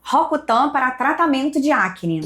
Rocutan para tratamento de acne.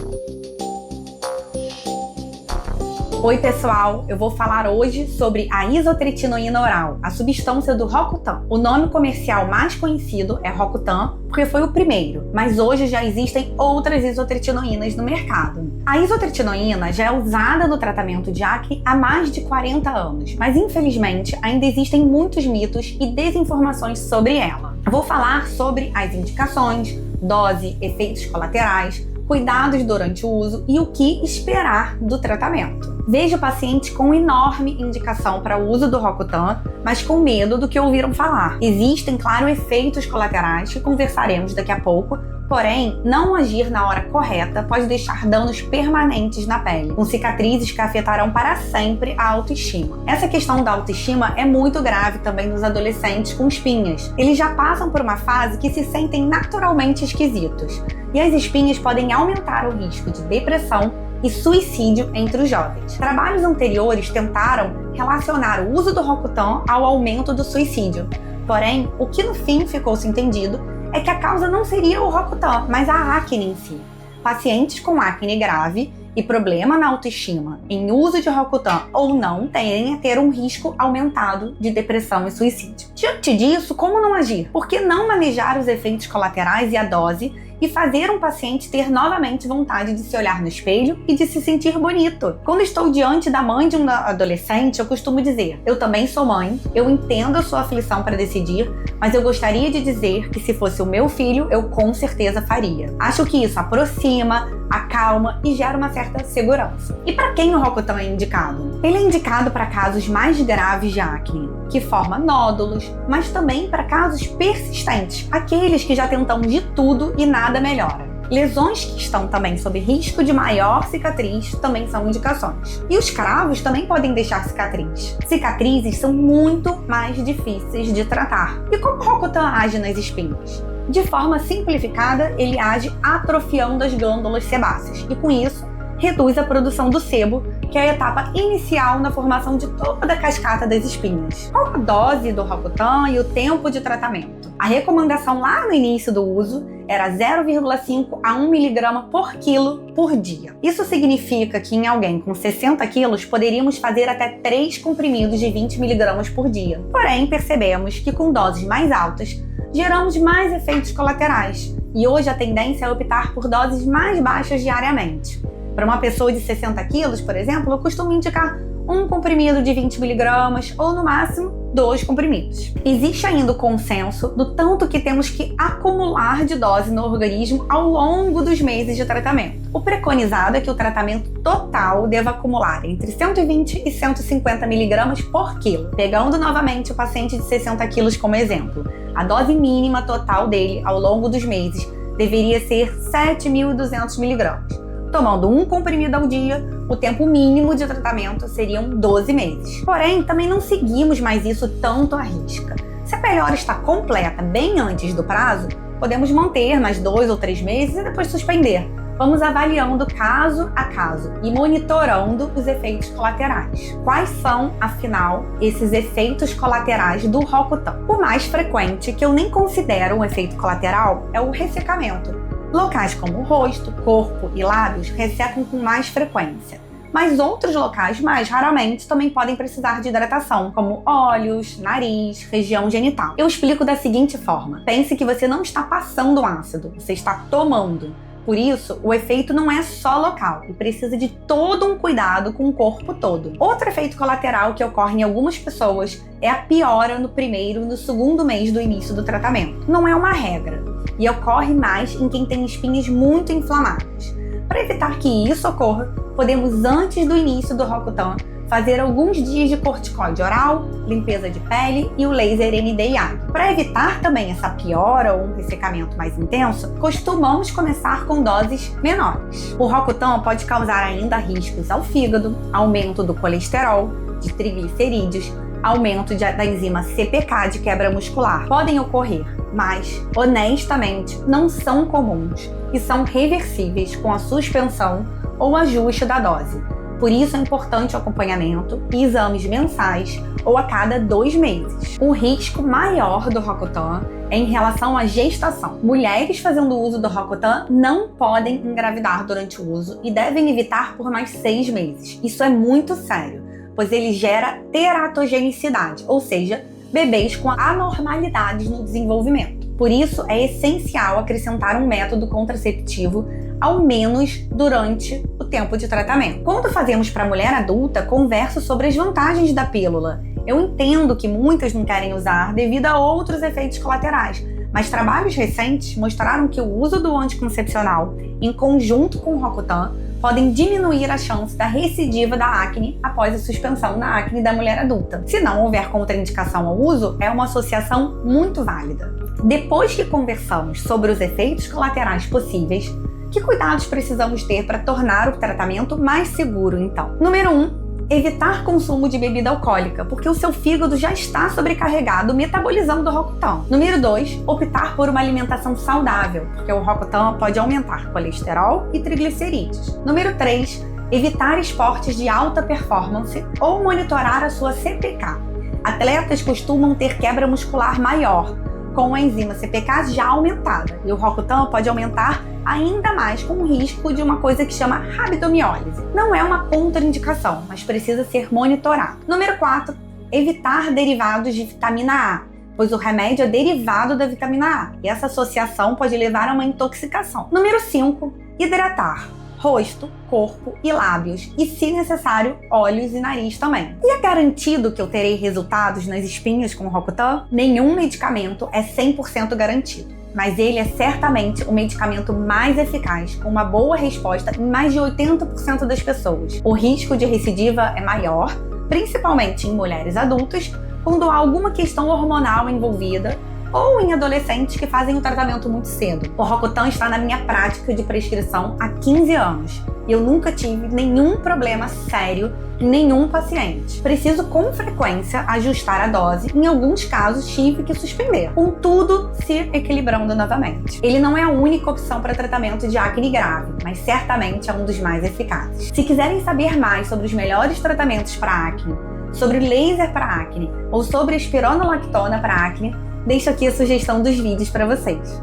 Oi pessoal, eu vou falar hoje sobre a isotretinoína oral, a substância do Rocutan. O nome comercial mais conhecido é Rocutan porque foi o primeiro, mas hoje já existem outras isotretinoínas no mercado. A isotretinoína já é usada no tratamento de acne há mais de 40 anos, mas infelizmente ainda existem muitos mitos e desinformações sobre ela. Eu vou falar sobre as indicações, dose, efeitos colaterais, cuidados durante o uso e o que esperar do tratamento. Vejo pacientes com enorme indicação para o uso do Rocutan, mas com medo do que ouviram falar. Existem, claro, efeitos colaterais que conversaremos daqui a pouco, porém, não agir na hora correta pode deixar danos permanentes na pele, com cicatrizes que afetarão para sempre a autoestima. Essa questão da autoestima é muito grave também nos adolescentes com espinhas. Eles já passam por uma fase que se sentem naturalmente esquisitos, e as espinhas podem aumentar o risco de depressão e suicídio entre os jovens. Trabalhos anteriores tentaram relacionar o uso do Rocutan ao aumento do suicídio. Porém, o que no fim ficou-se entendido é que a causa não seria o Rocutan, mas a acne em si. Pacientes com acne grave e problema na autoestima em uso de Rocutan ou não tendem a ter um risco aumentado de depressão e suicídio. Diante disso, como não agir? Por que não manejar os efeitos colaterais e a dose e fazer um paciente ter novamente vontade de se olhar no espelho e de se sentir bonito? Quando estou diante da mãe de um adolescente, eu costumo dizer: eu também sou mãe, eu entendo a sua aflição para decidir, mas eu gostaria de dizer que se fosse o meu filho, eu com certeza faria. Acho que isso aproxima, acalma e gera uma certa segurança. E para quem o Rocutan é indicado? Ele é indicado para casos mais graves de acne, que forma nódulos, mas também para casos persistentes, aqueles que já tentam de tudo e nada melhora. Lesões que estão também sob risco de maior cicatriz também são indicações. E os cravos também podem deixar cicatriz. Cicatrizes são muito mais difíceis de tratar. E como o Rocutan age nas espinhas? De forma simplificada, ele age atrofiando as glândulas sebáceas e, com isso, reduz a produção do sebo, que é a etapa inicial na formação de toda a cascata das espinhas. Qual a dose do Rocutan e o tempo de tratamento? A recomendação lá no início do uso era 0,5 a 1 mg por quilo por dia. Isso significa que em alguém com 60 quilos poderíamos fazer até 3 comprimidos de 20 mg por dia. Porém, percebemos que com doses mais altas, geramos mais efeitos colaterais e hoje a tendência é optar por doses mais baixas diariamente. Para uma pessoa de 60 quilos, por exemplo, eu costumo indicar um comprimido de 20 mg ou, no máximo, 2 comprimidos. Existe ainda o consenso do tanto que temos que acumular de dose no organismo ao longo dos meses de tratamento. O preconizado é que o tratamento total deva acumular entre 120 e 150 mg por quilo. Pegando novamente o paciente de 60 quilos como exemplo, a dose mínima total dele ao longo dos meses deveria ser 7.200 mg. Tomando um comprimido ao dia, o tempo mínimo de tratamento seriam 12 meses. Porém, também não seguimos mais isso tanto à risca. Se a melhora está completa bem antes do prazo, podemos manter mais 2 ou 3 meses e depois suspender. Vamos avaliando caso a caso e monitorando os efeitos colaterais. Quais são, afinal, esses efeitos colaterais do Rocutan? O mais frequente, que eu nem considero um efeito colateral, é o ressecamento. Locais como o rosto, corpo e lábios ressecam com mais frequência, mas outros locais, mais raramente, também podem precisar de hidratação, como olhos, nariz, região genital. Eu explico da seguinte forma: pense que você não está passando ácido, você está tomando. Por isso, o efeito não é só local e precisa de todo um cuidado com o corpo todo. Outro efeito colateral que ocorre em algumas pessoas é a piora no primeiro e no segundo mês do início do tratamento. Não é uma regra e ocorre mais em quem tem espinhas muito inflamadas. Para evitar que isso ocorra, podemos, antes do início do Rocutan, fazer alguns dias de corticoide oral, limpeza de pele e o laser NDIA. Para evitar também essa piora ou um ressecamento mais intenso, costumamos começar com doses menores. O Rocutan pode causar ainda riscos ao fígado, aumento do colesterol, de triglicerídeos, aumento da enzima CPK de quebra muscular. Podem ocorrer, mas, honestamente, não são comuns e são reversíveis com a suspensão ou ajuste da dose. Por isso é importante o acompanhamento e exames mensais ou a cada 2 meses. O risco maior do Roacutan é em relação à gestação. Mulheres fazendo uso do Roacutan não podem engravidar durante o uso e devem evitar por mais 6 meses. Isso é muito sério, pois ele gera teratogenicidade, ou seja, bebês com anormalidades no desenvolvimento. Por isso, é essencial acrescentar um método contraceptivo ao menos durante o tempo de tratamento. Quando fazemos para mulher adulta, converso sobre as vantagens da pílula. Eu entendo que muitas não querem usar devido a outros efeitos colaterais, mas trabalhos recentes mostraram que o uso do anticoncepcional, em conjunto com o Roacutan, podem diminuir a chance da recidiva da acne após a suspensão da acne da mulher adulta. Se não houver contraindicação ao uso, é uma associação muito válida. Depois que conversamos sobre os efeitos colaterais possíveis, que cuidados precisamos ter para tornar o tratamento mais seguro, então? Número 1. Evitar consumo de bebida alcoólica, porque o seu fígado já está sobrecarregado metabolizando o Roacutan. Número 2. Optar por uma alimentação saudável, porque o Roacutan pode aumentar colesterol e triglicerídeos. Número 3. Evitar esportes de alta performance ou monitorar a sua CPK. Atletas costumam ter quebra muscular maior, com a enzima CPK já aumentada, e o Roacutan pode aumentar ainda mais com o risco de uma coisa que chama rabdomiólise. Não é uma contraindicação, mas precisa ser monitorado. Número 4. Evitar derivados de vitamina A, pois o remédio é derivado da vitamina A, e essa associação pode levar a uma intoxicação. Número 5. Hidratar rosto, corpo e lábios, e, se necessário, olhos e nariz também. E é garantido que eu terei resultados nas espinhas com o Roacutan? Nenhum medicamento é 100% garantido, mas ele é certamente o medicamento mais eficaz, com uma boa resposta em mais de 80% das pessoas. O risco de recidiva é maior, principalmente em mulheres adultas, quando há alguma questão hormonal envolvida, ou em adolescentes que fazem o tratamento muito cedo. O Roacutan está na minha prática de prescrição há 15 anos e eu nunca tive nenhum problema sério em nenhum paciente. Preciso com frequência ajustar a dose, em alguns casos tive que suspender, com tudo se equilibrando novamente. Ele não é a única opção para tratamento de acne grave, mas certamente é um dos mais eficazes. Se quiserem saber mais sobre os melhores tratamentos para acne, sobre laser para acne ou sobre espironolactona para acne, deixo aqui a sugestão dos vídeos para vocês.